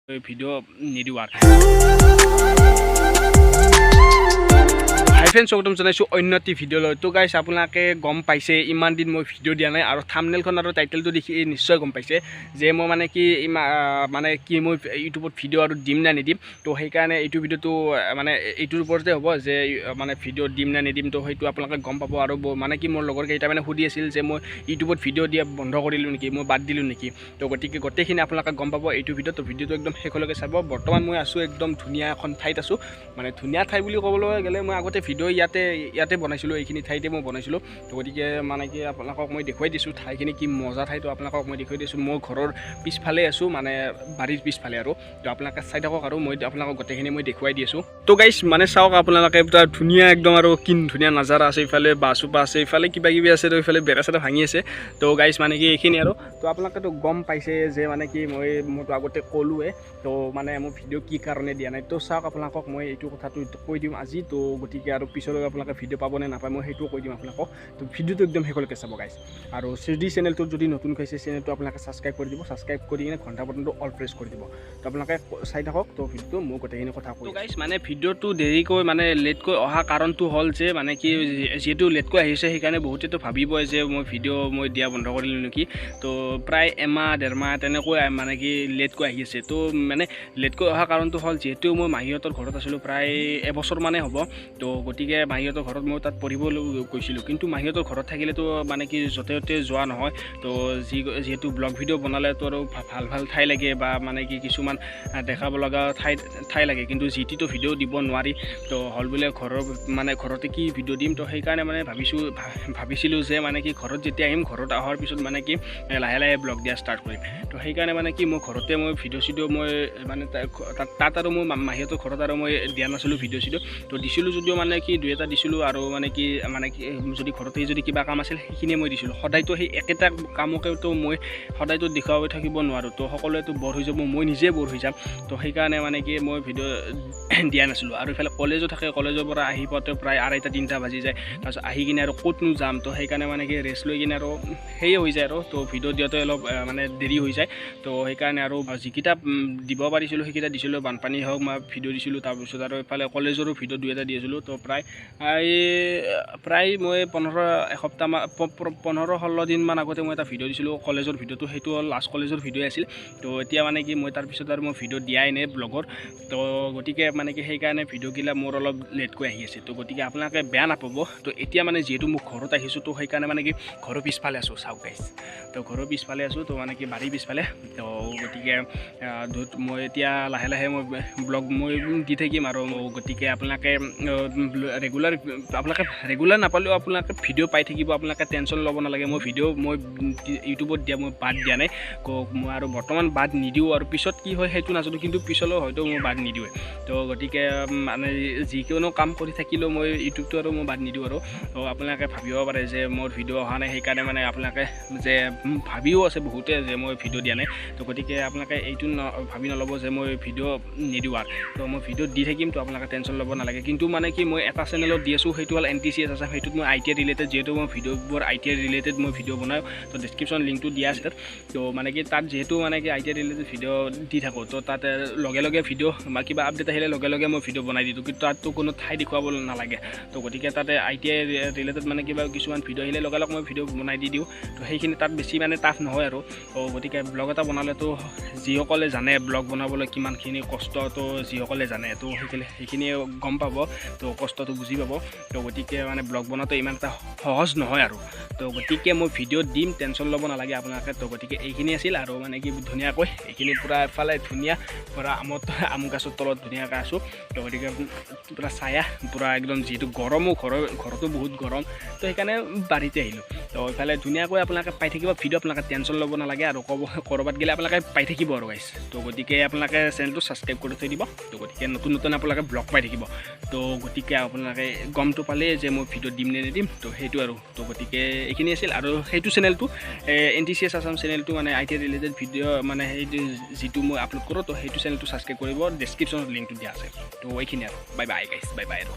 Video নিদিওঁ আৰু হাই friends স্বাগতম জনাইছোঁ অন্য এটি ভিডিঅ'লৈ। তো গাইছ আপোনালোকে গম পাইছে ইমান দিন মই ভিডিঅ' দিয়া নাই আৰু থাম্বনেইলখন আৰু টাইটেলটো দেখি নিশ্চয় গম পাইছে যে মই মানে কি মই ইউটিউবত ভিডিঅ' আৰু দিম নে নিদিম। তো সেইকাৰণে এইটো ভিডিঅ'টো মানে এইটোৰ ওপৰতে হ'ব যে মানে ভিডিঅ' দিম নে নিদিম। তো সেইটো আপোনালোকে গম পাব আৰু মানে কি মোৰ লগৰ কেইটা মানে সুধি আছিল যে মই ইউটিউবত ভিডিঅ' দিয়া বন্ধ কৰিলোঁ নেকি, মই বাদ দিলোঁ নেকি। তো গতিকে গোটেইখিনি আপোনালোকে গম পাব এইটো ভিডিঅ'ত। ভিডিঅ'টো একদম শেষলৈকে চাব। বৰ্তমান মই আছোঁ একদম ধুনীয়া এখন ঠাইত আছোঁ, মানে ধুনীয়া ঠাই বুলি ক'বলৈ গ'লে মই আগতে ভিডিঅ' ইয়াতে বনাইছিলোঁ, এইখিনি ঠাইতে মই বনাইছিলোঁ। তো গতিকে মানে কি আপোনালোকক মই দেখুৱাই দিছোঁ ঠাইখিনি কি মজা ঠাই। তো আপোনালোকক মই দেখুৱাই দিছোঁ মোৰ ঘৰৰ পিছফালে আছোঁ, মানে বাৰীৰ পিছফালে আৰু। তো আপোনালোকে চাই থাকক আৰু মই আপোনালোকক গোটেইখিনি মই দেখুৱাই দি আছোঁ। তো গাইছ মানে চাওক আপোনালোকে এটা ধুনীয়া একদম আৰু কি ধুনীয়া নাজাৰা আছে। ইফালে বাঁহজোপা আছে, ইফালে কিবা কিবি আছে, তো ইফালে বেৰা চেৰা ভাঙি আছে। তো গাইছ মানে কি এইখিনি আৰু। তো আপোনালোকেতো গম পাইছে যে মানে কি মইতো আগতে ক'লোৱে। তো মানে মোৰ ভিডিঅ' কি কাৰণে দিয়া নাই। তো চাওক আপোনালোকক মই এইটো কথাটো কৈ দিম আজি। তো গতিকে আৰু পিছলৈ আপোনালোকে ভিডিঅ' পাব নে নাপায় মই সেইটোও কৈ দিম আপোনালোকক। তো ভিডিঅ'টো একদম শেষলৈকে চাব গাইছ। আৰু যদি চেনেলটোত যদি নতুন হৈছে চেনেলটো আপোনালোকে ছাবস্ক্ৰাইব কৰি দিব। ছাবস্ক্ৰাইব কৰি কিনে ঘণ্টা বটনটো অল প্ৰেছ কৰি দিব। তো আপোনালোকে চাই থাকক। তো ভিডিঅ'টো মোৰ গোটেইখিনি কথা কৈ গাইছ। মানে ভিডিঅ'টো দেৰিকৈ মানে লেটকৈ অহা কাৰণটো হ'ল যে মানে কি যিহেতু লেটকৈ আহিছে সেইকাৰণে বহুতেতো ভাবিবই যে মই ভিডিঅ' মই দিয়া বন্ধ কৰিলোঁ নেকি। তো প্ৰায় এমাহ ডেৰমাহ তেনেকৈ মানে কি লেটকৈ আহি আছে। তো মানে লেটকৈ অহা কাৰণটো হ'ল যিহেতু মই মাহীহঁতৰ ঘৰত আছিলোঁ প্ৰায় এবছৰমানেই হ'ব। তো গতিকে মাহীহঁতৰ ঘৰত মই তাত পঢ়িবলৈ গৈছিলোঁ, কিন্তু মাহীহঁতৰ ঘৰত থাকিলেতো মানে কি য'তে ত'তে যোৱা নহয়। তো যিহেতু ব্লগ ভিডিঅ' বনালেতো আৰু ভাল ঠাই লাগে বা মানে কি কিছুমান দেখাব লগা ঠাই লাগে, কিন্তু যিটিতো ভিডিঅ' দিব নোৱাৰি। তো হ'ল বোলে ঘৰতে কি ভিডিঅ' দিম। তো সেইকাৰণে মানে ভাবিছিলোঁ যে মানে কি ঘৰত যেতিয়া আহিম, ঘৰত অহাৰ পিছত মানে কি লাহে লাহে ব্লগ দিয়া ষ্টাৰ্ট কৰিম। তো সেইকাৰণে মানে কি মই ঘৰতে মই ভিডিঅ' চিডিঅ' মই মানে তাত আৰু মই মাহীহঁতৰ ঘৰত আৰু মই দিয়া নাছিলোঁ ভিডিঅ' চিডিঅ'। তো দিছিলোঁ যদিও মানে কি দুই এটা দিছিলোঁ আৰু মানে কি যদি ঘৰতে যদি কিবা কাম আছিল সেইখিনিয়ে মই দিছিলোঁ। সদায়তো সেই একেটা কামকেতো মই সদায়তো দেখুৱাই থাকিব নোৱাৰোঁ। তো সকলোৱেতো বৰ হৈ যাব, মই নিজে বৰ হৈ যাম। তো সেইকাৰণে মানে কি মই ভিডিঅ' দিয়া নাছিলোঁ। আৰু ইফালে কলেজো থাকে, কলেজৰ পৰা আহি পাওঁতে প্ৰায় 2:30-3টা বাজি যায়। তাৰপিছত আহি কিনে আৰু ক'তনো যাম। তো সেইকাৰণে মানে কি ৰেষ্ট লৈ কিনে আৰু সেয়ে হৈ যায় আৰু। তো ভিডিঅ' দিওঁতে অলপ মানে দেৰি হৈ যায়। তো সেইকাৰণে আৰু যিকেইটা দিব পাৰিছিলোঁ সেইকেইটা দিছিলোঁ। বানপানী হওক মই ভিডিঅ' দিছিলোঁ। তাৰপিছত আৰু এইফালে কলেজৰো ভিডিঅ' 2 এটা দি আছিলোঁ। তো প্ৰায় মই 15-16 দিনমান আগতে মই এটা ভিডিঅ' দিছিলোঁ কলেজৰ ভিডিঅ'টো। সেইটো হ'ল লাষ্ট কলেজৰ ভিডিঅ' আছিল। তো এতিয়া মানে কি মই তাৰপিছত আৰু মই ভিডিঅ' দিয়াই নাই ব্লগৰ। তো গতিকে মানে কি সেইকাৰণে ভিডিঅ'গিলা মোৰ অলপ লেটকৈ আহি আছে। তো গতিকে আপোনালোকে বেয়া নাপাব। তো এতিয়া মানে যিহেতু মই ঘৰত আহিছোঁ, তো সেইকাৰণে মানে কি ঘৰৰ পিছফালে আছোঁ চাওক গাইছ। তো ঘৰৰ পিছফালে আছোঁ, তো মানে কি বাৰীৰ পিছফালে। তো গতিকে মই এতিয়া লাহে লাহে মই ব্লগ মই দি থাকিম আৰু। গতিকে আপোনালোকে ৰেগুলাৰ নাপালেও আপোনালোকে ভিডিঅ' পাই থাকিব। আপোনালোকে টেনশ্যন ল'ব নালাগে। মই ইউটিউবত দিয়া মই বাদ দিয়া নাই। মই আৰু বৰ্তমান বাদ নিদিওঁ। আৰু পিছত কি হয় সেইটো নাজানো, কিন্তু পিছলৈ হয়তো মই বাদ নিদিওঁৱে। তো গতিকে মানে যিকোনো কাম কৰি থাকিলেও মই ইউটিউবটো আৰু মই বাদ নিদিওঁ আৰু। তো আপোনালোকে ভাবিব পাৰে যে মোৰ ভিডিঅ' অহা নাই, সেইকাৰণে মানে আপোনালোকে যে ভাবিও আছে বহুতে যে মই ভিডিঅ' দিয়া নাই। তো গতিকে আপোনালোকে এইটো ভাবি নল'ব যে মই ভিডিঅ' নিদিওঁ আৰু। তো মই ভিডিঅ' দি থাকিম। তো আপোনালোকে টেনশ্যন ল'ব নালাগে। কিন্তু মানে কি মই এটা চেনেলত দি আছোঁ, সেইটো হ'ল NTCS আছে। সেইটোত মই ITI ৰিলেটেড, যিহেতু মই ভিডিঅ'বোৰ ITI ৰিলেটেড মই ভিডিঅ' বনাওঁ। তো ডেছক্ৰিপশ্যন লিংকটো দিয়া আছে তাত। তো মানে কি তাত যিহেতু মানে কি ITI ৰিলেটেড ভিডিঅ' দি থাকোঁ। তো তাত লগে ভিডিঅ' বা কিবা আপডেট আহিলে লগে মই ভিডিঅ' বনাই দিওঁ। কিন্তু তাততো কোনো ঠাই দেখুৱাব নালাগে। তো গতিকে তাতে ITI ৰিলেটেড মানে কিবা কিছুমান ভিডিঅ' আহিলে লগে মই ভিডিঅ' বনাই দি দিওঁ। তো সেইখিনি তাত বেছি মানে টাফ নহয় আৰু। তো গতিকে ব্লগ এটা বনালেতো যিসকলে জানে ব্লগ বনাবলৈ কিমানখিনি কষ্ট, তো যিসকলে জানে তো সেইখিনিয়ে গম পাব। তো কষ্টটো বুজি পাব। তো গতিকে মানে ব্লগ বনাওঁতে ইমান এটা সহজ নহয় আৰু। তো গতিকে মই ভিডিঅ' দিম, টেনশ্যন ল'ব নালাগে আপোনালোকে। তো গতিকে এইখিনি আছিল আৰু মানে কি ধুনীয়াকৈ এইখিনি পূৰা এফালে ধুনীয়া পূৰা আম গছৰ তলত ধুনীয়াকৈ আছোঁ। তো গতিকে পূৰা ছায়া পূৰা একদম যিহেতু গৰমো ঘৰতো বহুত গৰম। তো সেইকাৰণে বাৰীতে আহিলোঁ। তো এইফালে ধুনীয়াকৈ আপোনালোকে পাই থাকিব ভিডিঅ'। আপোনালোকে টেনশ্যন ল'ব নালাগে আৰু ক'ৰবাত গ'লে আপোনালোকে পাই থাকিব আৰু গাইছ। তো গতিকে আপোনালোকে চেনেলটো ছাবস্ক্ৰাইব কৰি থৈ দিব। তো গতিকে নতুন আপোনালোকে ব্লগ পাই থাকিব। তো গতিকে আপোনালোকে গমটো পালে যে মই ভিডিঅ' দিম নে নিদিম। তো সেইটো আৰু। তো গতিকে এইখিনি আছিল। আৰু সেইটো চেনেলটো NTCS আছাম চেনেলটো মানে ITI ৰিলেটেড ভিডিঅ' মানে সেইটো যিটো মই আপলোড কৰোঁ। তো সেইটো চেনেলটো ছাবস্ক্ৰাইব কৰিব। ডেছক্ৰিপশ্যনত লিংকটো দিয়া আছে। তো এইখিনি আৰু বাই বাই গাইছ, বাই বাই আৰু।